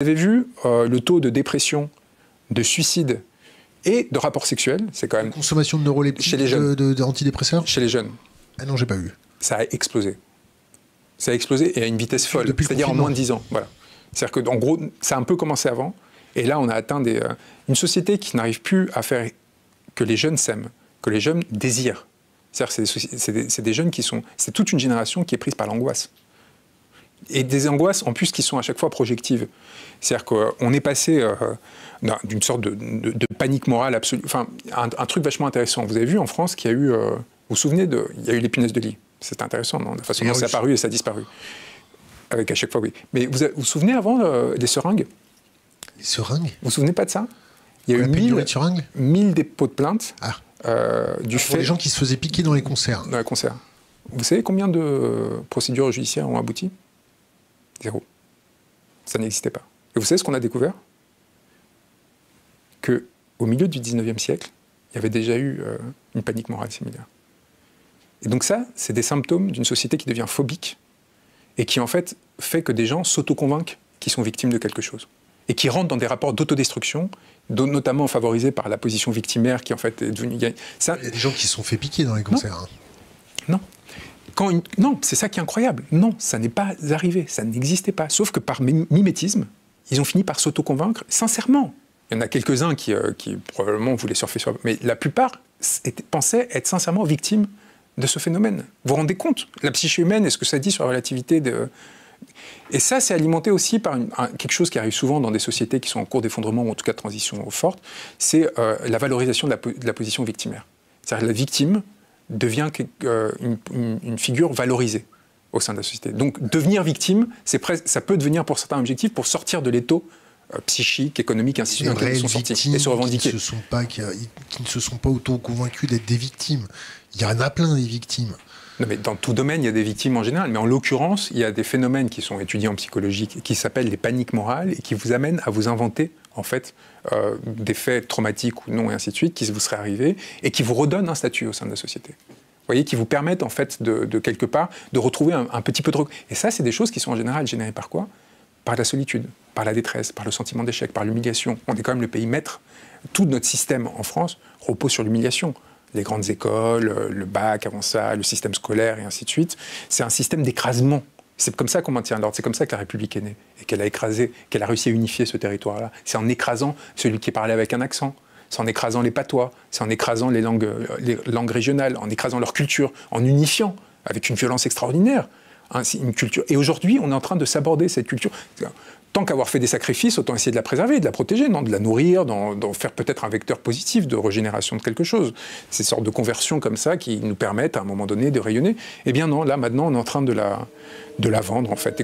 Vous avez vu le taux de dépression, de suicide et de rapports sexuels, c'est quand même... Consommation de neuroleptiques, chez les jeunes, d'antidépresseurs. Chez les jeunes. Ah non, j'ai pas vu. Ça a explosé. Ça a explosé et à une vitesse folle, c'est-à-dire en moins de 10 ans. Voilà. C'est-à-dire qu'en gros, ça a un peu commencé avant, et là on a atteint une société qui n'arrive plus à faire que les jeunes s'aiment, que les jeunes désirent. C'est-à-dire que c'est des jeunes qui sont... C'est toute une génération qui est prise par l'angoisse. Et des angoisses, en plus, qui sont à chaque fois projectives. C'est-à-dire qu'on est passé d'une sorte de panique morale absolue. Enfin, un truc vachement intéressant. Vous avez vu en France qu'il y a eu... vous vous souvenez il y a eu les punaises de lit. C'est intéressant, non? La façon dont ça a apparu et ça a disparu. Avec à chaque fois, oui. Mais vous vous souvenez avant des seringues? Les seringues? Vous vous souvenez pas de ça? Il y a eu 1000 dépôts de plainte du fait... Pour les gens qui se faisaient piquer dans les concerts. Dans les concerts. Vous savez combien de procédures judiciaires ont abouti? 0. Ça n'existait pas. Et vous savez ce qu'on a découvert? Qu'au milieu du 19e siècle, il y avait déjà eu une panique morale similaire. Et donc ça, c'est des symptômes d'une société qui devient phobique et qui en fait que des gens s'auto-convainquent qu'ils sont victimes de quelque chose. Et qui rentrent dans des rapports d'autodestruction, notamment favorisés par la position victimaire qui en fait est devenue... Il y a des gens qui se sont fait piquer dans les concerts. Non. Non, c'est ça qui est incroyable. Non, ça n'est pas arrivé, ça n'existait pas. Sauf que par mimétisme, ils ont fini par s'auto-convaincre, sincèrement. Il y en a quelques-uns qui probablement voulaient surfer sur... Mais la plupart pensaient être sincèrement victimes de ce phénomène. Vous vous rendez compte? La psyché humaine et ce que ça dit sur la relativité de... Et ça, c'est alimenté aussi par quelque chose qui arrive souvent dans des sociétés qui sont en cours d'effondrement ou en tout cas de transition forte, c'est la valorisation de la position victimaire. C'est-à-dire que la victime devient une figure valorisée au sein de la société. Donc devenir victime, ça peut devenir pour certains objectifs pour sortir de l'étau psychique, économique, ainsi de suite, sont sortis et se revendiquer. Qui ne se sont pas auto-convaincus d'être des victimes. Il y en a plein des victimes. Non, mais dans tout domaine, il y a des victimes en général. Mais en l'occurrence, il y a des phénomènes qui sont étudiés en psychologie qui s'appellent les paniques morales et qui vous amènent à vous inventer en fait des faits traumatiques ou non et ainsi de suite qui vous seraient arrivés et qui vous redonnent un statut au sein de la société. Vous voyez, qui vous permettent en fait de quelque part de retrouver un petit peu de... Et ça, c'est des choses qui sont en général générées par quoi? Par la solitude, par la détresse, par le sentiment d'échec, par l'humiliation. On est quand même le pays maître. Tout notre système en France repose sur l'humiliation. Les grandes écoles, le bac avant ça, le système scolaire et ainsi de suite. C'est un système d'écrasement. C'est comme ça qu'on maintient l'ordre. C'est comme ça que la République est née et qu'elle a écrasé, qu'elle a réussi à unifier ce territoire-là. C'est en écrasant celui qui parlait avec un accent. C'est en écrasant les patois. C'est en écrasant les langues régionales, en écrasant leur culture, en unifiant avec une violence extraordinaire. Une culture. Et aujourd'hui, on est en train de s'aborder cette culture. Tant qu'avoir fait des sacrifices, autant essayer de la préserver, de la protéger, non, de la nourrir, d'en faire peut-être un vecteur positif de régénération de quelque chose. Ces sortes de conversions comme ça qui nous permettent à un moment donné de rayonner. Eh bien non, là maintenant, on est en train de la vendre en fait.